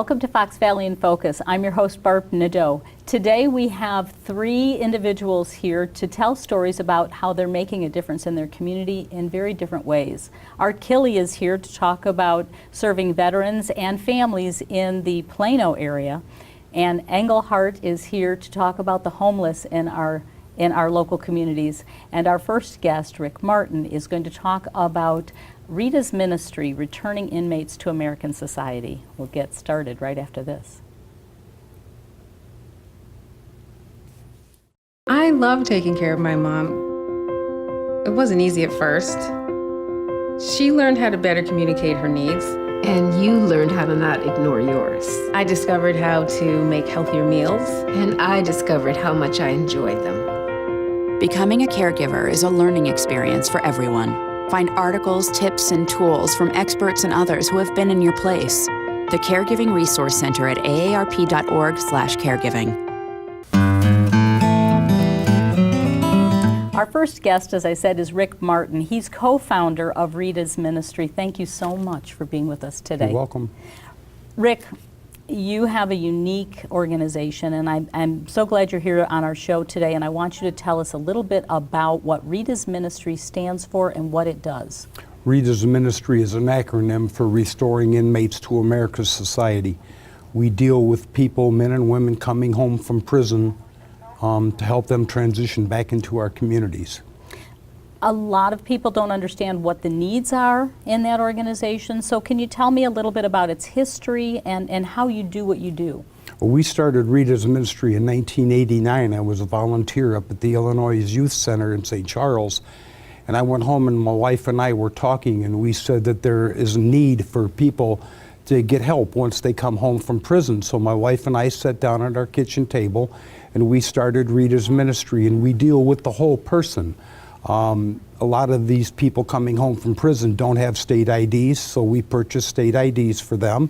Welcome to Fox Valley in Focus. I'm your host, Barb Nadeau. Today we have three individuals here to tell stories about how they're making a difference in their community in very different ways. Art Killey is here to talk about serving veterans and families in the Plano area, and Engelhardt is here to talk about the homeless in our local communities. And our first guest, Rick Martin, is going to talk about Rita's ministry, returning inmates to American society. We'll get started right after this. I love taking care of my mom. It wasn't easy at first. She learned how to better communicate her needs. And you learned how to not ignore yours. I discovered how to make healthier meals. And I discovered how much I enjoyed them. Becoming a caregiver is a learning experience for everyone. Find articles, tips, and tools from experts and others who have been in your place. The Caregiving Resource Center at aarp.org/caregiving. Our first guest, as I said, is Rick Martin. He's co-founder of Rita's Ministry. Thank you so much for being with us today. You're welcome. Rick, you have a unique organization, and I'm so glad you're here on our show today, and I want you to tell us a little bit about what Rita's Ministry stands for and what it does. Rita's Ministry is an acronym for Restoring Inmates to America's Society. We deal with people, men and women, coming home from prison to help them transition back into our communities. A lot of people don't understand what the needs are in that organization, so can you tell me a little bit about its history and how you do what you do? Well, we started Rita's Ministry in 1989. I was a volunteer up at the Illinois Youth Center in St. Charles, and I went home and my wife and I were talking, and we said that there is a need for people to get help once they come home from prison. So my wife and I sat down at our kitchen table and we started Rita's Ministry, and we deal with the whole person. A lot of these people coming home from prison don't have state IDs, so we purchase state IDs for them.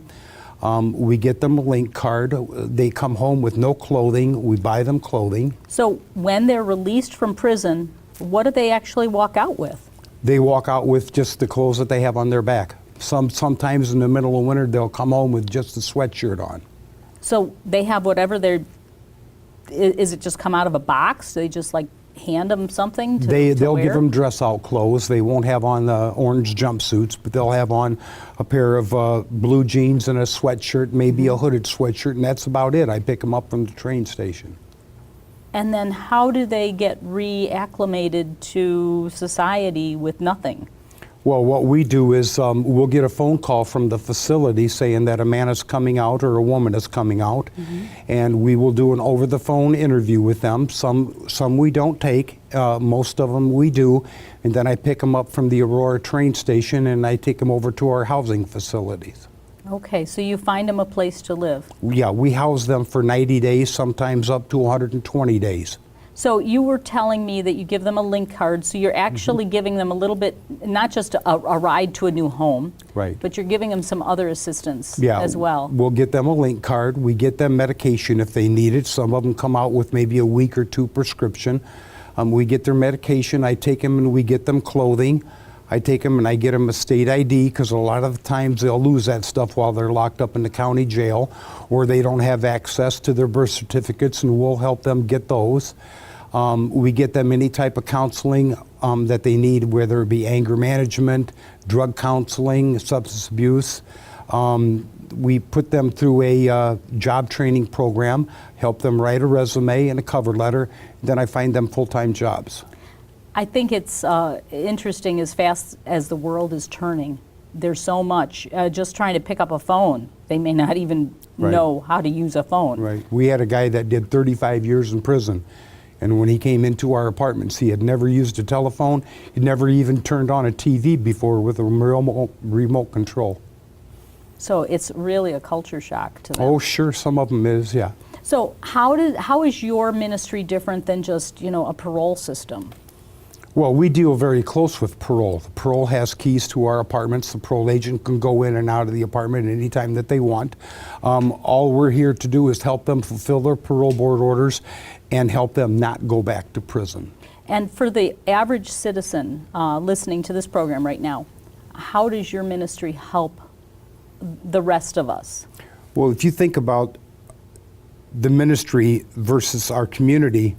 We get them a link card. They come home with no clothing. We buy them clothing. So when they're released from prison, what do they actually walk out with? They walk out with just the clothes that they have on their back. Sometimes in the middle of winter, they'll come home with just a sweatshirt on. So they have whatever they're, is it just come out of a box? They just like hand them something to They'll wear? give them dress-out clothes. They won't have on the orange jumpsuits, but they'll have on a pair of blue jeans and a sweatshirt, maybe a hooded sweatshirt, and that's about it. I pick them up from the train station. And then how do they get reacclimated to society with nothing? Well, what we do is we'll get a phone call from the facility saying that a man is coming out or a woman is coming out, and we will do an over-the-phone interview with them. Some we don't take, most of them we do, and then I pick them up from the Aurora train station and I take them over to our housing facilities. Okay, so you find them a place to live. Yeah, we house them for 90 days, sometimes up to 120 days. So you were telling me that you give them a link card, so you're actually giving them a little bit, not just a ride to a new home, right, but you're giving them some other assistance as well. We'll get them a link card. We get them medication if they need it. Some of them come out with maybe a week or two prescription. We get their medication. I take them and we get them clothing. I take them and I get them a state ID, because a lot of the times they'll lose that stuff while they're locked up in the county jail, or they don't have access to their birth certificates, and we'll help them get those. We get them any type of counseling that they need, whether it be anger management, drug counseling, substance abuse. We put them through a job training program, help them write a resume and a cover letter, then I find them full-time jobs. I think it's interesting, as fast as the world is turning. There's so much. Just trying to pick up a phone, they may not even know how to use a phone. Right. We had a guy that did 35 years in prison. And when he came into our apartments, he had never used a telephone. He'd never even turned on a TV before with a remote control. So it's really a culture shock to them. Oh, sure, some of them is, yeah. So how is your ministry different than just, a parole system? Well, we deal very close with parole. The parole has keys to our apartments. The parole agent can go in and out of the apartment anytime that they want. All we're here to do is help them fulfill their parole board orders and help them not go back to prison. And for the average citizen listening to this program right now, how does your ministry help the rest of us? Well, if you think about the ministry versus our community,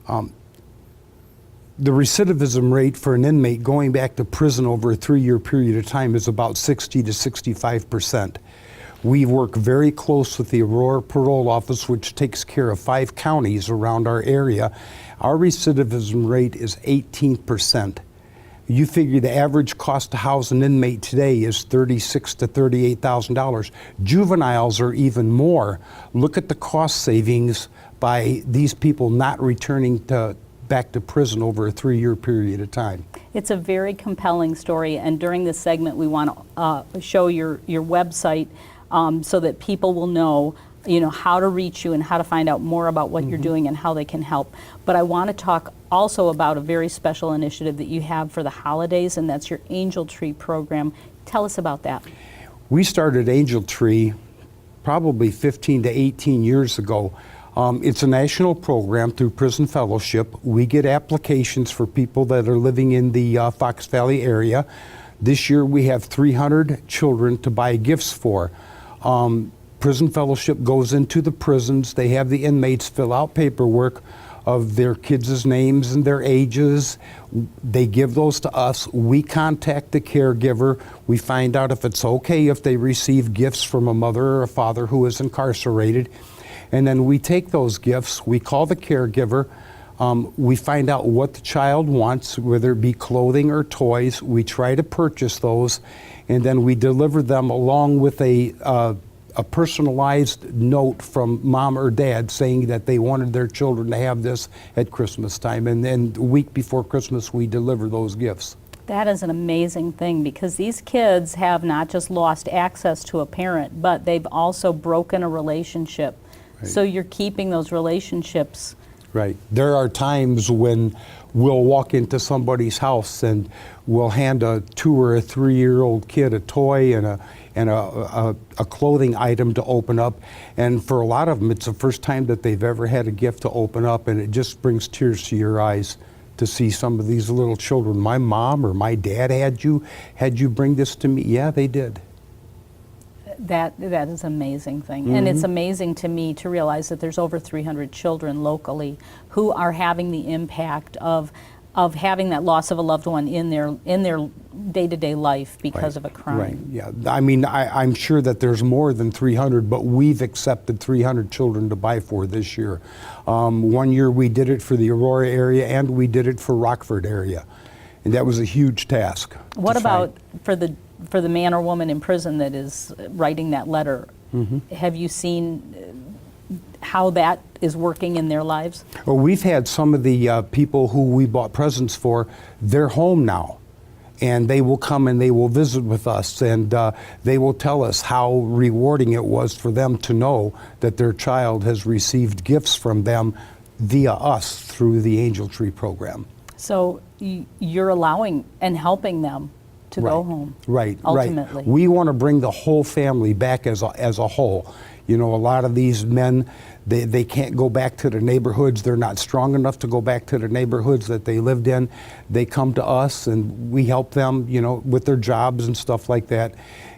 the recidivism rate for an inmate going back to prison over a 3-year period of time is about 60 to 65%. We work very close with the Aurora Parole Office, which takes care of 5 counties around our area. Our recidivism rate is 18%. You figure the average cost to house an inmate today is $36,000 to $38,000. Juveniles are even more. Look at the cost savings by these people not returning back to prison over a 3-year period of time. It's a very compelling story, and during this segment we want to show your website so that people will know how to reach you and how to find out more about what you're doing and how they can help. But I want to talk also about a very special initiative that you have for the holidays, and that's your Angel Tree program. Tell us about that. We started Angel Tree probably 15 to 18 years ago. It's a national program through Prison Fellowship. We get applications for people that are living in the Fox Valley area. This year we have 300 children to buy gifts for. Prison Fellowship goes into the prisons. They have the inmates fill out paperwork of their kids' names and their ages. They give those to us. We contact the caregiver. We find out if it's okay if they receive gifts from a mother or a father who is incarcerated. And then we take those gifts, we call the caregiver, we find out what the child wants, whether it be clothing or toys. We try to purchase those, and then we deliver them along with a personalized note from mom or dad saying that they wanted their children to have this at Christmas time. And then a week before Christmas, we deliver those gifts. That is an amazing thing, because these kids have not just lost access to a parent, but they've also broken a relationship. Right. So you're keeping those relationships. Right. There are times when we'll walk into somebody's house and we'll hand a 2 or 3-year-old kid a toy and a clothing item to open up. And for a lot of them, it's the first time that they've ever had a gift to open up, and it just brings tears to your eyes to see some of these little children. My mom or my dad had you bring this to me? Yeah, they did. That is an amazing thing. And it's amazing to me to realize that there's over 300 children locally who are having the impact of having that loss of a loved one in their day-to-day life because of a crime. Right, yeah. I mean, I'm sure that there's more than 300, but we've accepted 300 children to buy for this year. 1 year we did it for the Aurora area, and we did it for Rockford area. And that was a huge task. What about for the man or woman in prison that is writing that letter? Have you seen how that is working in their lives? Well, we've had some of the people who we bought presents for, they're home now. And they will come and they will visit with us, and they will tell us how rewarding it was for them to know that their child has received gifts from them via us through the Angel Tree program. So you're allowing and helping them to go home. Right, ultimately. Right. We want to bring the whole family back as a whole. You know, a lot of these men, they can't go back to their neighborhoods. They're not strong enough to go back to their neighborhoods that they lived in. They come to us and we help them, with their jobs and stuff like that,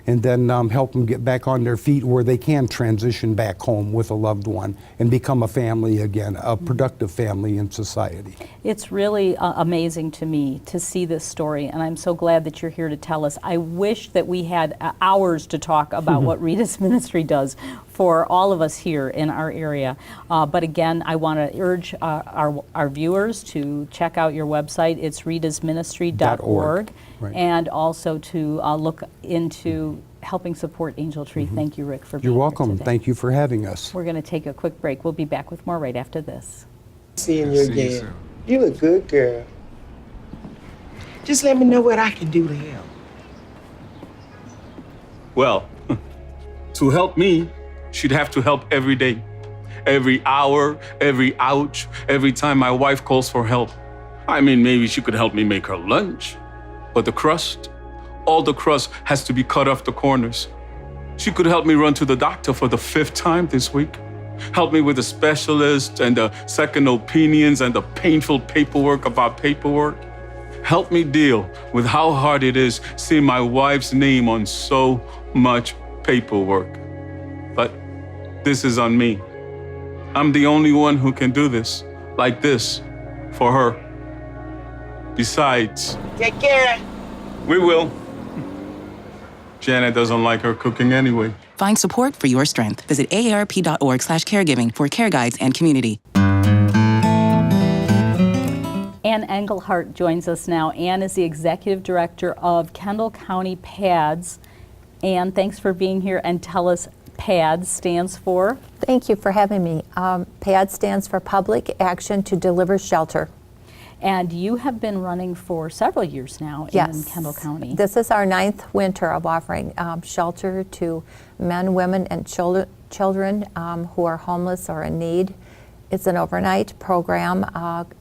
and then help them get back on their feet where they can transition back home with a loved one and become a family again, a productive family in society. It's really amazing to me to see this story, and I'm so glad that you're here to tell us. I wish that we had hours to talk about what Rita's ministry does for all of us here in our area. But again, I want to urge our viewers to check out your website. It's ritasministry.org. Right. And also to look into helping support Angel Tree. Thank you, Rick, for being You're here welcome. today. Thank you for having us. We're going to take a quick break. We'll be back with more right after this. Seeing you again. You a good girl. Just let me know what I can do to help. Well, to help me, she'd have to help every day. Every hour, every ouch, every time my wife calls for help. I mean, maybe she could help me make her lunch. But the crust, all the crust has to be cut off the corners. She could help me run to the doctor for the 5th time this week. Help me with the specialist and the second opinions and the painful paperwork about paperwork. Help me deal with how hard it is seeing my wife's name on so much paperwork. This is on me. I'm the only one who can do this, like this, for her. Besides, Take care. we will. Janet doesn't like her cooking anyway. Find support for your strength. Visit aarp.org/caregiving for care guides and community. Ann Engelhardt joins us now. Ann is the Executive Director of Kendall County PADS. Ann, thanks for being here, and tell us PADS stands for. Thank you for having me. PAD stands for Public Action to Deliver Shelter. And you have been running for several years now in Kendall County. This is our 9th winter of offering shelter to men, women, and children who are homeless or in need. It's an overnight program.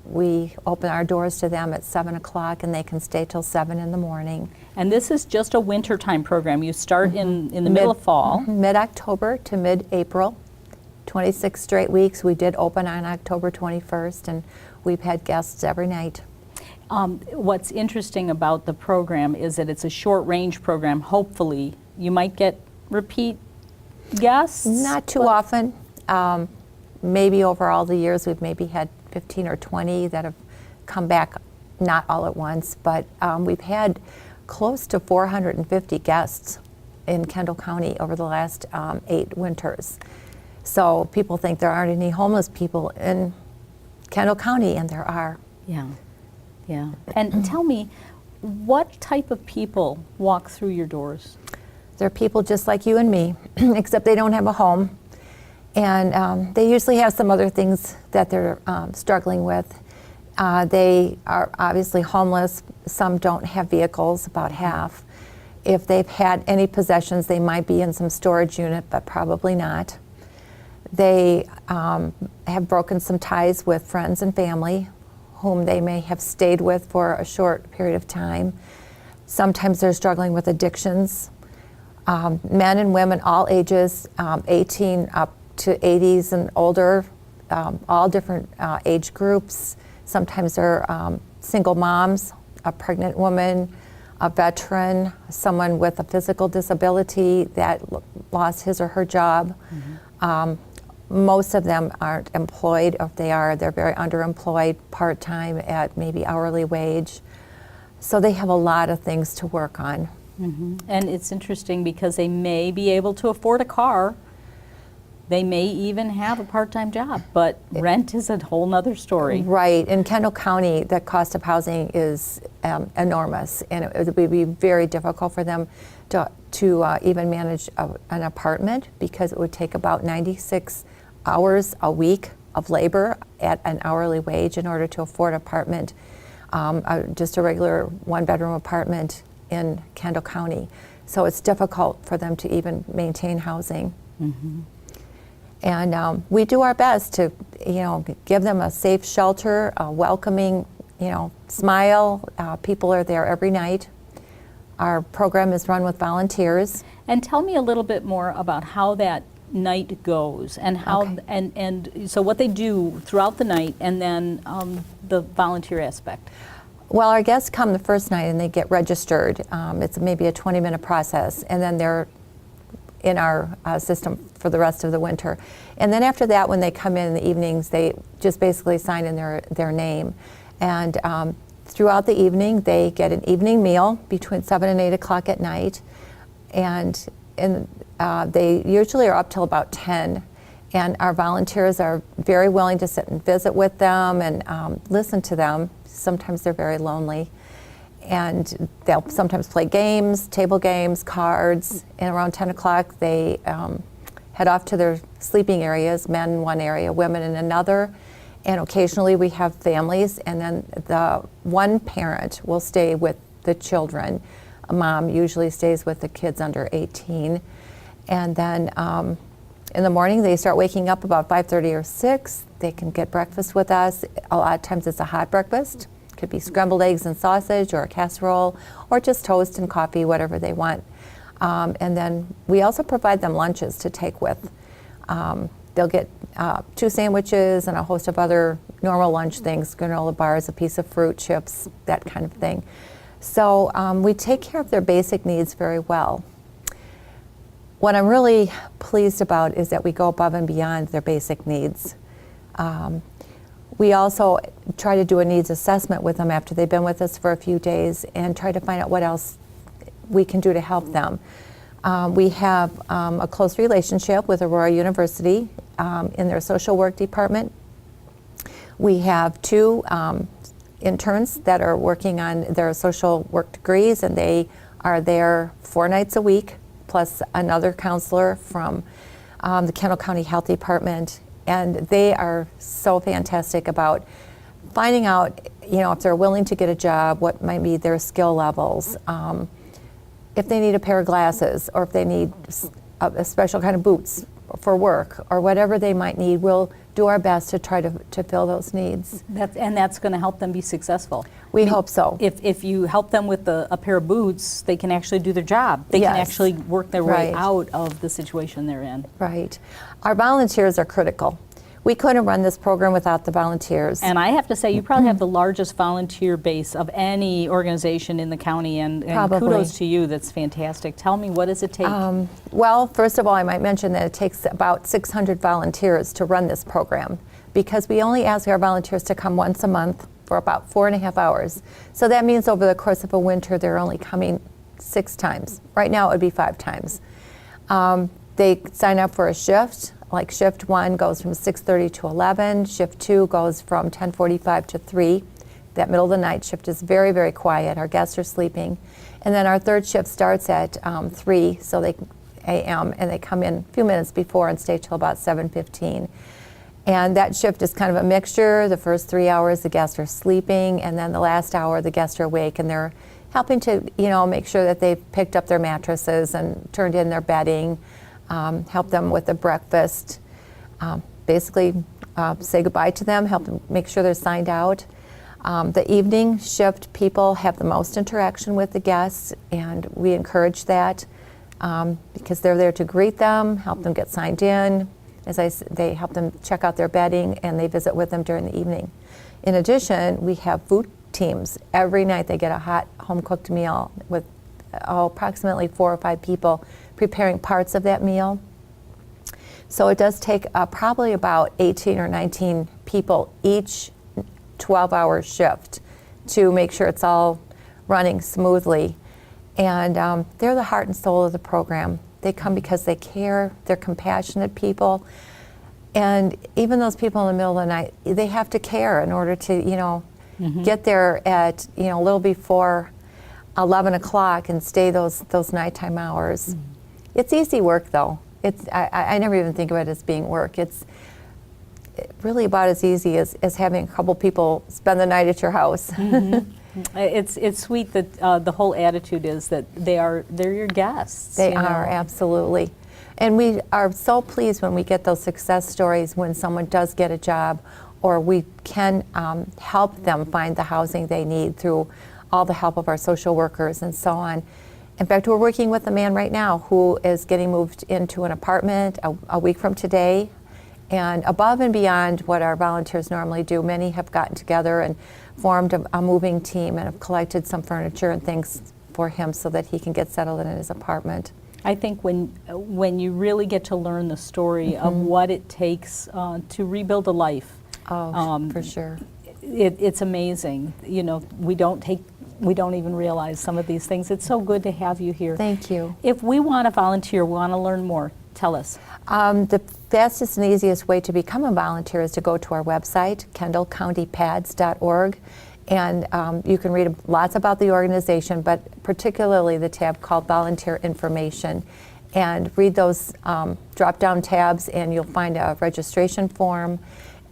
We open our doors to them at 7 o'clock and they can stay till 7 in the morning. And this is just a wintertime program. You start in the middle of fall. Mid-October to mid-April, 26 straight weeks. We did open on October 21st and we've had guests every night. What's interesting about the program is that it's a short-range program. Hopefully, you might get repeat guests. Not too often. Maybe over all the years, we've maybe had 15 or 20 that have come back, not all at once, but we've had close to 450 guests in Kendall County over the last 8 winters. So people think there aren't any homeless people in Kendall County, and there are. Yeah, yeah. And tell me, what type of people walk through your doors? They're people just like you and me, except they don't have a home. And they usually have some other things that they're struggling with. They are obviously homeless. Some don't have vehicles, about half. If they've had any possessions, they might be in some storage unit, but probably not. They have broken some ties with friends and family, whom they may have stayed with for a short period of time. Sometimes they're struggling with addictions. Men and women, all ages, 18 up to 80s and older, all different age groups. Sometimes they're single moms, a pregnant woman, a veteran, someone with a physical disability that lost his or her job. Most of them aren't employed. If they are, they're very underemployed, part-time at maybe hourly wage. So they have a lot of things to work on. And it's interesting because they may be able to afford a car. They may even have a part-time job, but rent is a whole nother story. Right. In Kendall County, the cost of housing is enormous, and it would be very difficult for them to even manage an apartment, because it would take about 96 hours a week of labor at an hourly wage in order to afford an apartment, just a regular one-bedroom apartment in Kendall County. So it's difficult for them to even maintain housing. And we do our best to, give them a safe shelter, a welcoming, smile. People are there every night. Our program is run with volunteers. And tell me a little bit more about how that night goes, and how and so what they do throughout the night, and then the volunteer aspect. Well, our guests come the first night and they get registered. It's maybe a 20-minute process, and then they're in our system for the rest of the winter. And then after that, when they come in the evenings, they just basically sign in their name. And throughout the evening, they get an evening meal between 7 and 8 o'clock at night. And they usually are up till about 10. And our volunteers are very willing to sit and visit with them and listen to them. Sometimes they're very lonely. And they'll sometimes play games, table games, cards, and around 10 o'clock they head off to their sleeping areas, men in one area, women in another, and occasionally we have families, and then the one parent will stay with the children. A mom usually stays with the kids under 18, and then in the morning they start waking up about 5:30 or 6. They can get breakfast with us. A lot of times it's a hot breakfast. Could be scrambled eggs and sausage, or a casserole, or just toast and coffee, whatever they want. And then we also provide them lunches to take with. They'll get 2 sandwiches and a host of other normal lunch things, granola bars, a piece of fruit, chips, that kind of thing. So we take care of their basic needs very well. What I'm really pleased about is that we go above and beyond their basic needs. We also try to do a needs assessment with them after they've been with us for a few days and try to find out what else we can do to help them. We have a close relationship with Aurora University in their social work department. We have 2 interns that are working on their social work degrees, and they are there 4 nights a week, plus another counselor from the Kendall County Health Department. And they are so fantastic about finding out, if they're willing to get a job, what might be their skill levels, if they need a pair of glasses, or if they need a special kind of boots for work, or whatever they might need. We'll do our best to try to fill those needs. That's going to help them be successful. We hope so. If you help them with a pair of boots, they can actually do their job. They can actually work their way out of the situation they're in. Right. Our volunteers are critical. We couldn't run this program without the volunteers. And I have to say, you probably have the largest volunteer base of any organization in the county, and kudos to you. That's fantastic. Tell me, what does it take? Well, first of all, I might mention that it takes about 600 volunteers to run this program, because we only ask our volunteers to come once a month for about 4.5 hours. So that means over the course of a winter, they're only coming 6 times. Right now, it would be 5 times. They sign up for a shift. Like shift 1 goes from 6:30 to 11. Shift 2 goes from 10:45 to 3. That middle of the night shift is very, very quiet. Our guests are sleeping. And then our 3rd shift starts at 3 a.m. and they come in a few minutes before and stay till about 7:15. And that shift is kind of a mixture. The first 3 hours the guests are sleeping, and then the last hour the guests are awake, and they're helping to make sure that they've picked up their mattresses and turned in their bedding. Help them with the breakfast, basically say goodbye to them, help them make sure they're signed out. The evening shift people have the most interaction with the guests, and we encourage that because they're there to greet them, help them get signed in. They help them check out their bedding, and they visit with them during the evening. In addition, we have food teams. Every night they get a hot home-cooked meal with approximately 4 or 5 people preparing parts of that meal. So it does take probably about 18 or 19 people each 12-hour shift to make sure it's all running smoothly. And they're the heart and soul of the program. They come because they care, they're compassionate people. And even those people in the middle of the night, they have to care in order to, get there at, a little before 11 o'clock and stay those nighttime hours. It's easy work, though. I never even think of it as being work. It's really about as easy as having a couple people spend the night at your house. It's sweet that the whole attitude is that they're your guests. They are, absolutely. And we are so pleased when we get those success stories when someone does get a job, or we can help them find the housing they need through all the help of our social workers and so on. In fact, we're working with a man right now who is getting moved into an apartment a week from today. And above and beyond what our volunteers normally do, many have gotten together and formed a moving team and have collected some furniture and things for him so that he can get settled in his apartment. I think when you really get to learn the story of what it takes to rebuild a life. For sure. It's amazing. We don't even realize some of these things. It's so good to have you here. Thank you. If we want to volunteer, want to learn more, tell us. The fastest and easiest way to become a volunteer is to go to our website, kendallcountypads.org, and you can read lots about the organization, but particularly the tab called Volunteer Information. And read those drop-down tabs, and you'll find a registration form.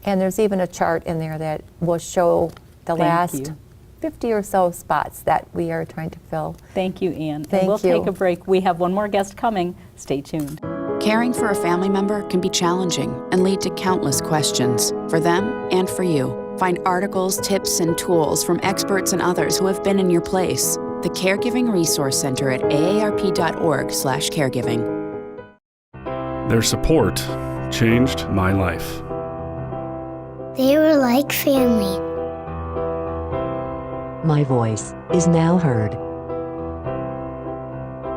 And there's even a chart in there that will show the last 50 or so spots that we are trying to fill. Thank you, Ann. Thank and we'll you. take a break. We have one more guest coming. Stay tuned. Caring for a family member can be challenging and lead to countless questions for them and for you. Find articles, tips, and tools from experts and others who have been in your place. The Caregiving Resource Center at aarp.org/caregiving. Their support changed my life. They were like family. My voice is now heard.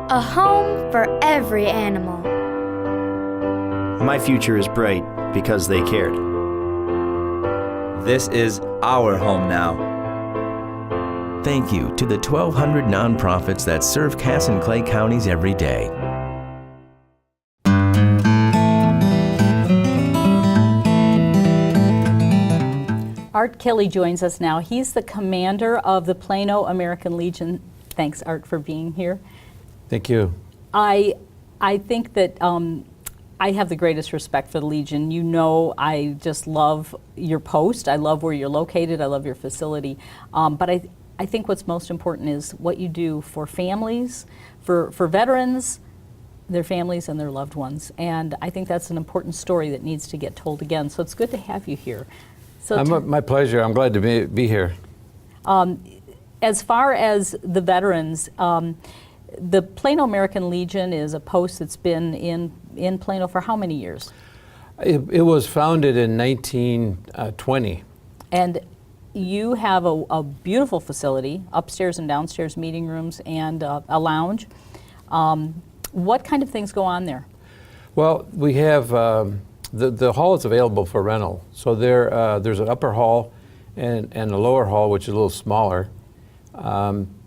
A home for every animal. My future is bright because they cared. This is our home now. Thank you to the 1,200 nonprofits that serve Cass and Clay counties every day. Art Kelly joins us now. He's the commander of the Plano American Legion. Thanks, Art, for being here. Thank you. I think that I have the greatest respect for the Legion. You know, I just love your post. I love where you're located. I love your facility. But I think what's most important is what you do for families, for veterans, their families, and their loved ones. And I think that's an important story that needs to get told again. So it's good to have you here. So my pleasure. I'm glad to be here. As far as the veterans, the Plano American Legion is a post that's been in Plano for how many years? It was founded in 1920. And you have a beautiful facility, upstairs and downstairs meeting rooms and a lounge. What kind of things go on there? Well, we have, the hall is available for rental. So there's an upper hall and a lower hall, which is a little smaller.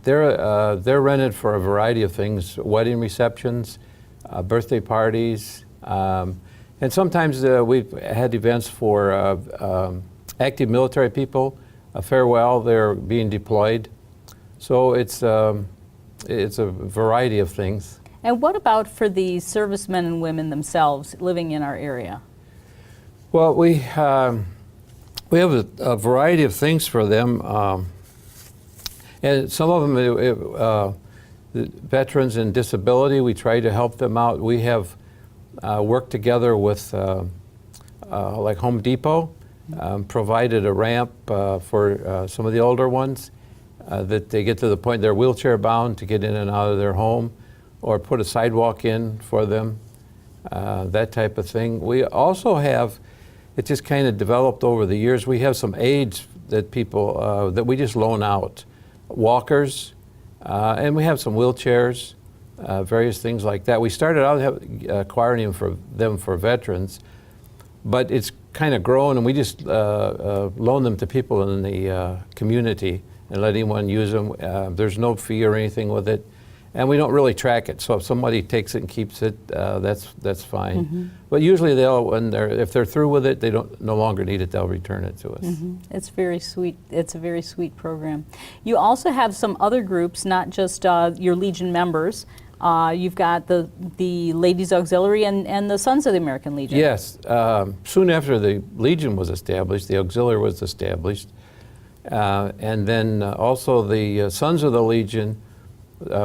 They're rented for a variety of things: wedding receptions, birthday parties, and sometimes we've had events for active military people, a farewell. They're being deployed, so it's a variety of things. And what about for the servicemen and women themselves living in our area? Well, we have a variety of things for them. And some of them, the veterans and disability, we try to help them out. We have worked together with like Home Depot, provided a ramp for some of the older ones that they get to the point they're wheelchair bound to get in and out of their home, or put a sidewalk in for them, that type of thing. We also have, it just kind of developed over the years, we have some aids that people, that we just loan out. Walkers, and we have some wheelchairs, various things like that. We started out acquiring them for veterans, but it's kind of grown, and we just loan them to people in the community and let anyone use them. There's no fee or anything with it, and we don't really track it. So if somebody takes it and keeps it, that's fine. Mm-hmm. But usually if they're through with it, they no longer need it. They'll return it to us. Mm-hmm. It's very sweet. It's a very sweet program. You also have some other groups, not just your Legion members. You've got the Ladies Auxiliary and the Sons of the American Legion. Yes. Soon after the Legion was established, the Auxiliary was established, and then also the Sons of the Legion.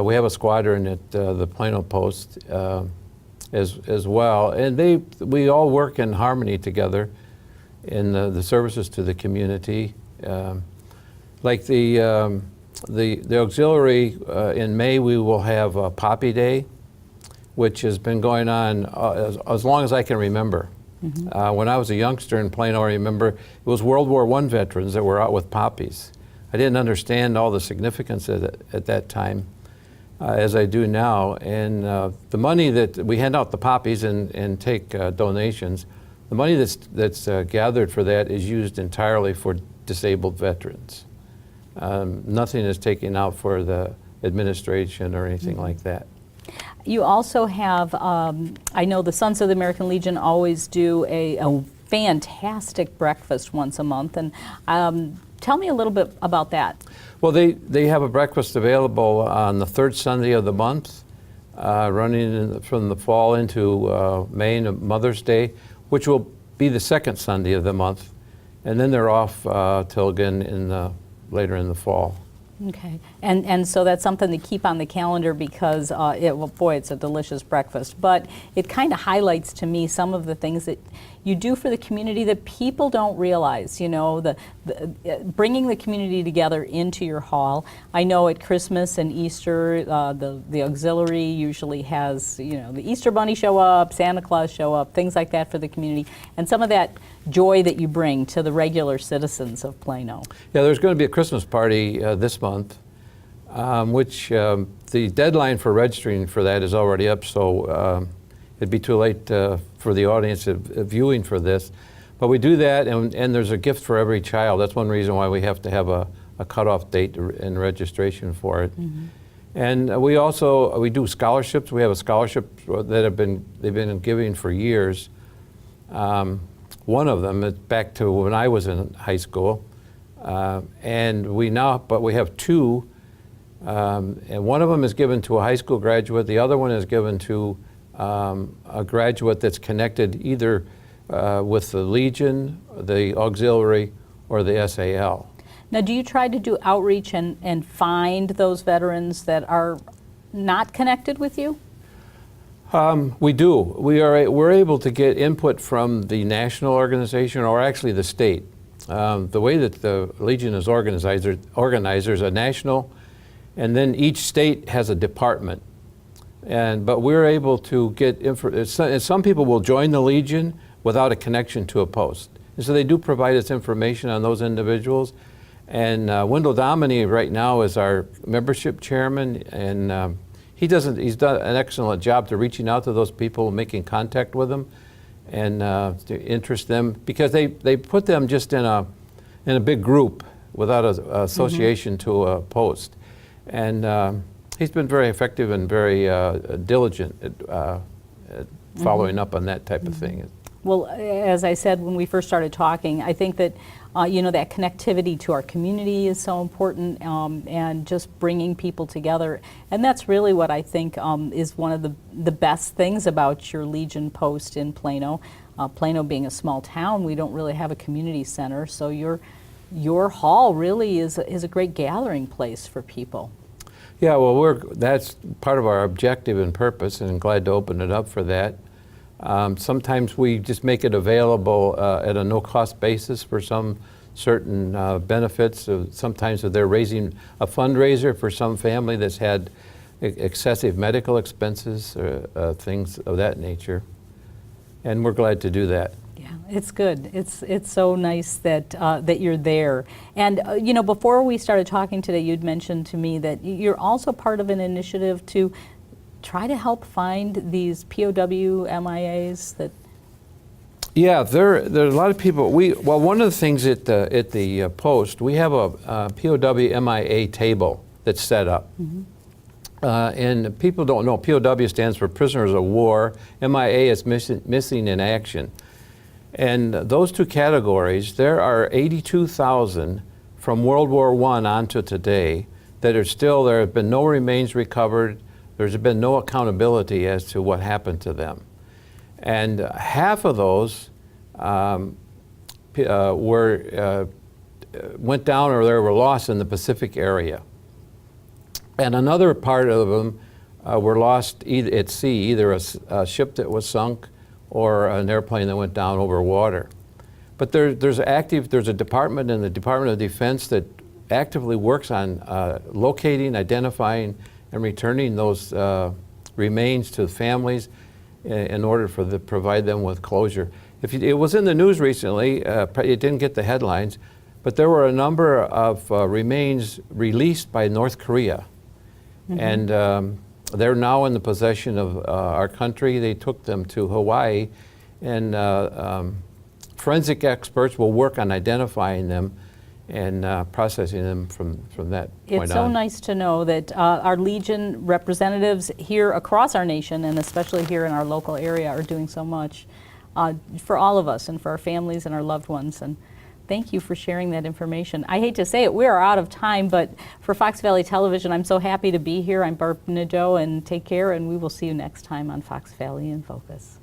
We have a squadron at the Plano Post as well, and we all work in harmony together in the services to the community. Like the auxiliary, in May we will have a Poppy Day, which has been going on as long as I can remember. Mm-hmm. When I was a youngster in Plano, I remember it was World War I veterans that were out with poppies. I didn't understand all the significance of it at that time. As I do now, and the money that we hand out the poppies and take donations, the money that's gathered for that is used entirely for disabled veterans. Nothing is taken out for the administration or anything like that. You also have, I know the Sons of the American Legion always do a fantastic breakfast once a month, and tell me a little bit about that. Well, they have a breakfast available on the third Sunday of the month, running from the fall into May and Mother's Day, which will be the second Sunday of the month, and then they're off till again later in the fall. Okay, and so that's something to keep on the calendar because it's a delicious breakfast. But it kind of highlights to me some of the things that you do for the community that people don't realize. You know, the bringing the community together into your hall. I know at Christmas and Easter, the auxiliary usually has the Easter Bunny show up, Santa Claus show up, things like that for the community, and some of that joy that you bring to the regular citizens of Plano. Yeah, there's going to be a Christmas party this month, which the deadline for registering for that is already up, so it'd be too late for the audience viewing for this. But we do that, and there's a gift for every child. That's one reason why we have to have a cutoff date in registration for it. Mm-hmm. And we do scholarships. We have a scholarship that they've been giving for years. One of them is back to when I was in high school, and we have two. And one of them is given to a high school graduate. The other one is given to a graduate that's connected either with the Legion, the Auxiliary, or the SAL. Now, do you try to do outreach and find those veterans that are not connected with you? We do. We're able to get input from the national organization, or actually the state. The way that the Legion is organized, there's a national, and then each state has a department. But we're able to get some people will join the Legion without a connection to a post. And so they do provide us information on those individuals. And Wendell Dominy right now is our membership chairman, and he's done an excellent job to reaching out to those people, making contact with them, and to interest them, because they put them just in a big group without an association to a post. And he's been very effective and very diligent at following up on that type of thing. Well, as I said when we first started talking, I think that that connectivity to our community is so important, and just bringing people together. And that's really what I think is one of the best things about your Legion post in Plano. Plano being a small town, we don't really have a community center, so your hall really is a great gathering place for people. Yeah, well, that's part of our objective and purpose, and I'm glad to open it up for that. Sometimes we just make it available at a no-cost basis for some certain benefits. Sometimes if they're raising a fundraiser for some family that's had excessive medical expenses or things of that nature. And we're glad to do that. Yeah, it's good. It's so nice that that you're there. And before we started talking today, you'd mentioned to me that you're also part of an initiative to try to help find these POW MIAs that. Yeah, there are a lot of people. One of the things at the post, we have a POW MIA table that's set up. Mm-hmm. And people don't know, POW stands for Prisoners of War. MIA is missing in action. And those two categories, there are 82,000 from World War I on to today that are still, there have been no remains recovered. There's been no accountability as to what happened to them. And half of those went down or they were lost in the Pacific area. And another part of them were lost at sea, either a ship that was sunk or an airplane that went down over water. But there's a department in the Department of Defense that actively works on locating, identifying, and returning those remains to families in order to provide them with closure. It was in the news recently, it didn't get the headlines, but there were a number of remains released by North Korea. Mm-hmm. And they're now in the possession of our country. They took them to Hawaii, and forensic experts will work on identifying them and processing them from that point on. It's so nice to know that our Legion representatives here across our nation, and especially here in our local area, are doing so much for all of us and for our families and our loved ones. And thank you for sharing that information. I hate to say it, we are out of time, but for Fox Valley Television, I'm so happy to be here. I'm Barb Nadeau, and take care, and we will see you next time on Fox Valley in Focus.